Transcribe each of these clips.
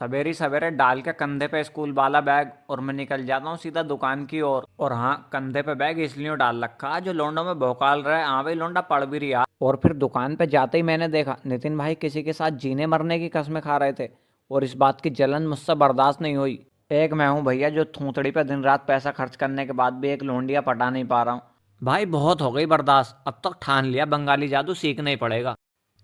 सवेरे सवेरे डाल के कंधे पे स्कूल वाला बैग और मैं निकल जाता हूँ सीधा दुकान की ओर। और हाँ, कंधे पे बैग इसलिए डाल रखा जो लोंडो में भौकाल रहा है। हाँ भाई, लोंडा पढ़ भी रहा। और फिर दुकान पे जाते ही मैंने देखा नितिन भाई किसी के साथ जीने मरने की कस्में खा रहे थे। और इस बात की जलन मुझसे बर्दाश्त नहीं हुई। एक मैं हूँ भैया जो थूथड़ी पे दिन रात पैसा खर्च करने के बाद भी एक लोंडिया पटा नहीं पा रहा हूँ। भाई बहुत हो गई बर्दाश्त, अब तक ठान लिया बंगाली जादू सीखना ही पड़ेगा।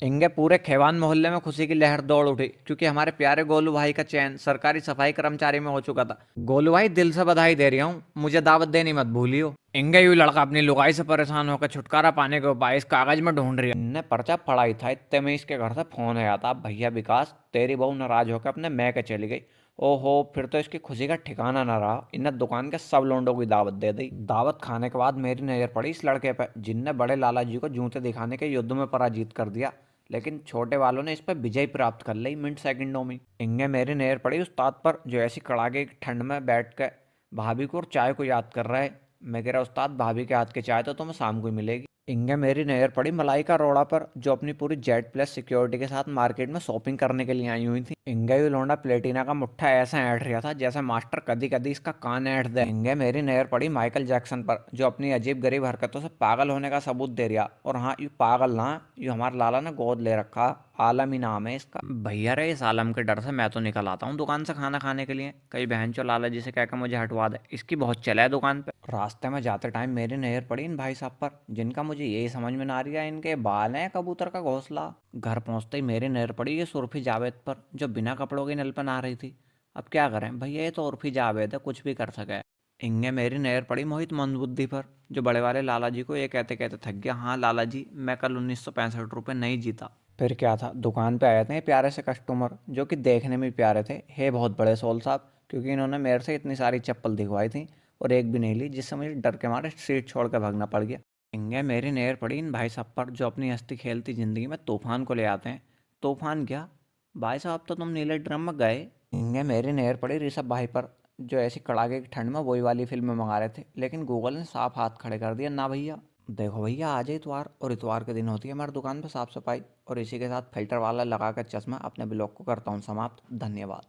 इंगे पूरे खेवान मोहल्ले में खुशी की लहर दौड़ उठी क्योंकि हमारे प्यारे गोलू भाई का चयन सरकारी सफाई कर्मचारी में हो चुका था। गोलू भाई दिल से बधाई दे रही हूँ, मुझे दावत देनी मत भूलियो। इंगे यू लड़का अपनी लुगाई से परेशान होकर छुटकारा पाने के उपाय इस कागज में ढूंढ रही है। इनने पर्चा पढ़ा ही था इतने में इसके घर से फोन आया था, भैया विकास तेरी बहू नाराज होकर अपने मैके चली गई। ओहो, फिर तो इसकी खुशी का ठिकाना ना रहा। इन्हें दुकान के सब लोंडों की दावत दे दी। दावत खाने के बाद मेरी नजर पड़ी इस लड़के पर जिनने बड़े लाला जी को जूते दिखाने के युद्ध में पराजित कर दिया। लेकिन छोटे वालों ने इस पर विजय प्राप्त कर ली मिनट सेकंडों में। इंगे मेरी नजर पड़ी उस्ताद पर जो ऐसी कड़ाके की ठंड में बैठ कर भाभी को और चाय को याद कर रहा है। मैं कह रहा उस्ताद, भाभी के हाथ की चाय तो तुम्हें शाम को ही मिलेगी। इंगे मेरी नजर पड़ी मलाई का रोड़ा पर जो अपनी पूरी जेड प्लस सिक्योरिटी के साथ मार्केट में शॉपिंग करने के लिए आई हुई थी। इंगे भी लौंडा प्लेटिना का मुट्ठा ऐसा ऐंठ रहा था जैसे मास्टर कदी कदी इसका कान ऐंठ दे। इंगे मेरी नजर पड़ी माइकल जैक्सन पर जो अपनी अजीब गरीब हरकतों से पागल होने का सबूत दे रहा। और हाँ, यू पागल ना, यू हमारे लाला ने गोद ले रखा। आलम ही नाम है इसका। भैया रे, इस आलम के डर से मैं तो निकल आता हूँ दुकान से खाना खाने के लिए, कई बहन चो लाला जी से कहकर मुझे हटवा दे, इसकी बहुत चला है दुकान पे। रास्ते में जाते टाइम मेरी नजर पड़ी इन भाई साहब पर जिनका मुझे यही समझ में ना आ रहा है इनके बाल हैं कबूतर का घोंसला। घर पहुंचते ही मेरी नजर पड़ी ये सुरफी जावेद पर जो बिना कपड़ों की नल पर नहा रही थी। अब क्या करें भैया, ये तो उर्फी जावेद है, कुछ भी कर सके। इंगे मेरी नजर पड़ी मोहित मंदबुद्धि पर जो बड़े वाले लाला जी को ये कहते कहते थक गया, हाँ लाला जी, मैं कल 1965 रुपये नहीं जीता। फिर क्या था, दुकान पे आए थे प्यारे से कस्टमर जो कि देखने में प्यारे थे, हे बहुत बड़े सोल साहब, क्योंकि इन्होंने मेरे से इतनी सारी चप्पल दिखवाई थी और एक भी नहीं ली, जिससे मुझे डर के मारे स्ट्रीट छोड़ कर भागना पड़ गया। इंगे मेरी नजर पड़ी इन भाई साहब पर जो अपनी हंसती खेलती जिंदगी में तूफान को ले आते हैं। तूफान क्या भाई साहब, तो तुम नीले ड्रम में गए। इंगे मेरी नजर पड़ी ऋषभ भाई पर जो ऐसी कड़ाके की ठंड में वही वाली फिल्म मंगा रहे थे, लेकिन गूगल ने साफ हाथ खड़े कर दिया, ना भैया। देखो भैया, आज है इतवार और इतवार के दिन होती है हमारी दुकान पे साफ सफाई। और इसी के साथ फिल्टर वाला लगा कर चश्मा अपने ब्लॉग को करता हूँ समाप्त। धन्यवाद।